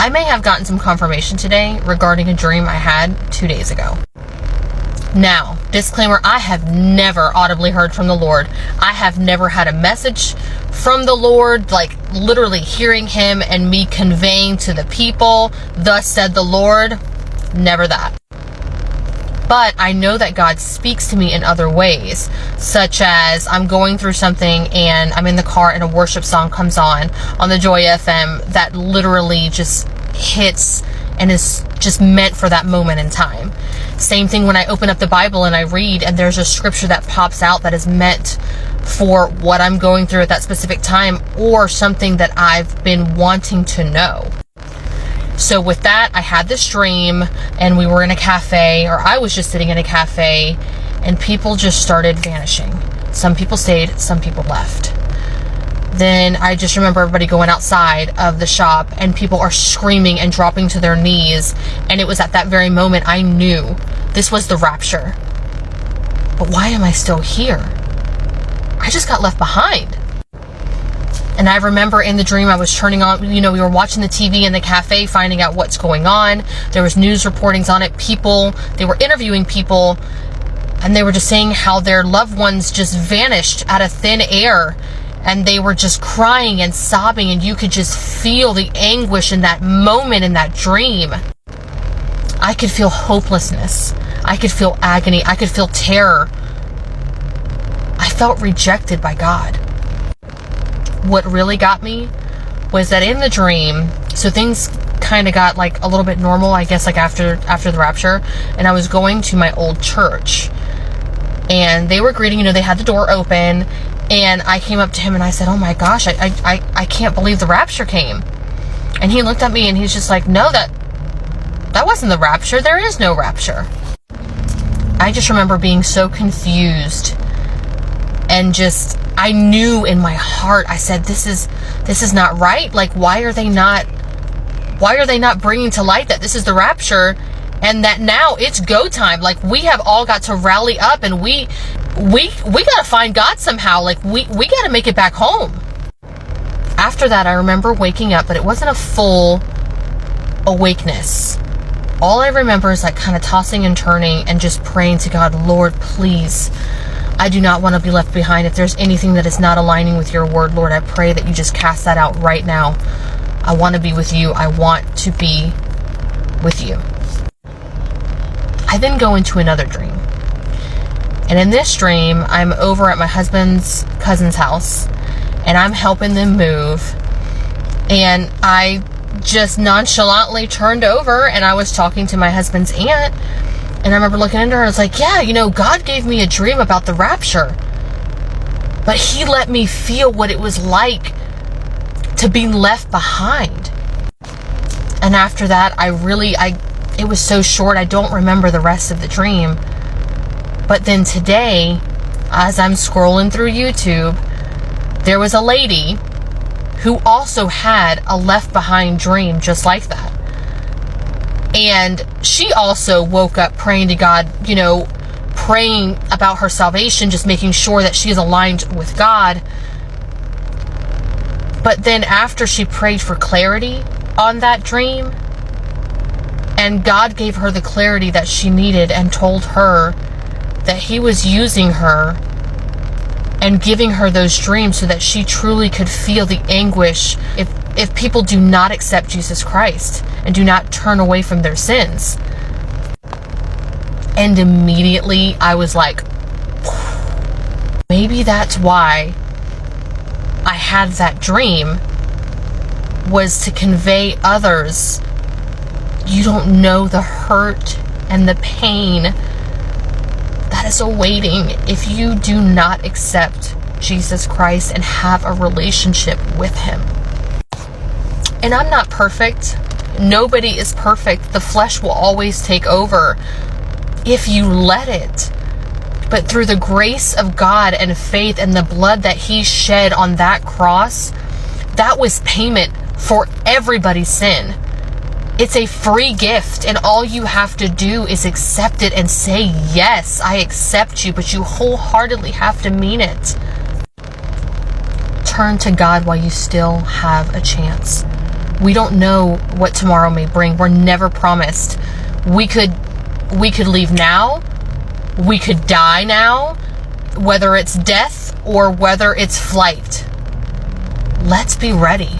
I may have gotten some confirmation today regarding a dream I had 2 days ago. Now, disclaimer, I have never audibly heard from the Lord. I have never had a message from the Lord, like literally hearing him and me conveying to the people, thus said the Lord. Never that. But I know that God speaks to me in other ways, such as I'm going through something and I'm in the car and a worship song comes on the Joy FM that literally just hits and is just meant for that moment in time. Same thing when I open up the Bible and I read and there's a scripture that pops out that is meant for what I'm going through at that specific time, or something that I've been wanting to know. So with that, I had this dream and we were in a cafe, or I was just sitting in a cafe, and people just started vanishing. Some people stayed, some people left. Then I just remember everybody going outside of the shop and people are screaming and dropping to their knees. And it was at that very moment I knew this was the rapture. But why am I still here? I just got left behind. And I remember in the dream I was turning on, we were watching the TV in the cafe, finding out what's going on. There was news reportings on it. They were interviewing people, and they were just saying how their loved ones just vanished out of thin air. And they were just crying and sobbing, and you could just feel the anguish in that moment, in that dream. I could feel hopelessness. I could feel agony. I could feel terror. I felt rejected by God. What really got me was that in the dream, so things kind of got like a little bit normal, I guess, like after the rapture, and I was going to my old church, and they were greeting, they had the door open, and I came up to him and I said, oh my gosh, I can't believe the rapture came. And he looked at me and he's just like, no, that wasn't the rapture. There is no rapture. I just remember being so confused, and just, I knew in my heart, I said, this is not right. Like, why are they not bringing to light that this is the rapture, and that now it's go time? Like, we have all got to rally up, and we got to find God somehow. Like, we got to make it back home. After that, I remember waking up, but it wasn't a full awakeness. All I remember is like kind of tossing and turning and just praying to God, Lord, please, I do not want to be left behind. If there's anything that is not aligning with your word, Lord, I pray that you just cast that out right now. I want to be with you. I want to be with you. I then go into another dream. And in this dream, I'm over at my husband's cousin's house, and I'm helping them move. And I just nonchalantly turned over, and I was talking to my husband's aunt. And I remember looking into her, I was like, yeah, God gave me a dream about the rapture. But he let me feel what it was like to be left behind. And after that, it was so short, I don't remember the rest of the dream. But then today, as I'm scrolling through YouTube, there was a lady who also had a left behind dream just like that. And she also woke up praying to God, praying about her salvation, just making sure that she is aligned with God. But then after she prayed for clarity on that dream, and God gave her the clarity that she needed and told her that he was using her and giving her those dreams so that she truly could feel the anguish if people do not accept Jesus Christ and do not turn away from their sins. And immediately I was like, maybe that's why I had that dream, was to convey others. You don't know the hurt and the pain that is awaiting if you do not accept Jesus Christ and have a relationship with him. And I'm not perfect. Nobody is perfect. The flesh will always take over if you let it. But through the grace of God and faith and the blood that he shed on that cross, that was payment for everybody's sin. It's a free gift, and all you have to do is accept it and say, yes, I accept you, but you wholeheartedly have to mean it. Turn to God while you still have a chance. We don't know what tomorrow may bring. We're never promised. We could leave now. We could die now, whether it's death or whether it's flight. Let's be ready.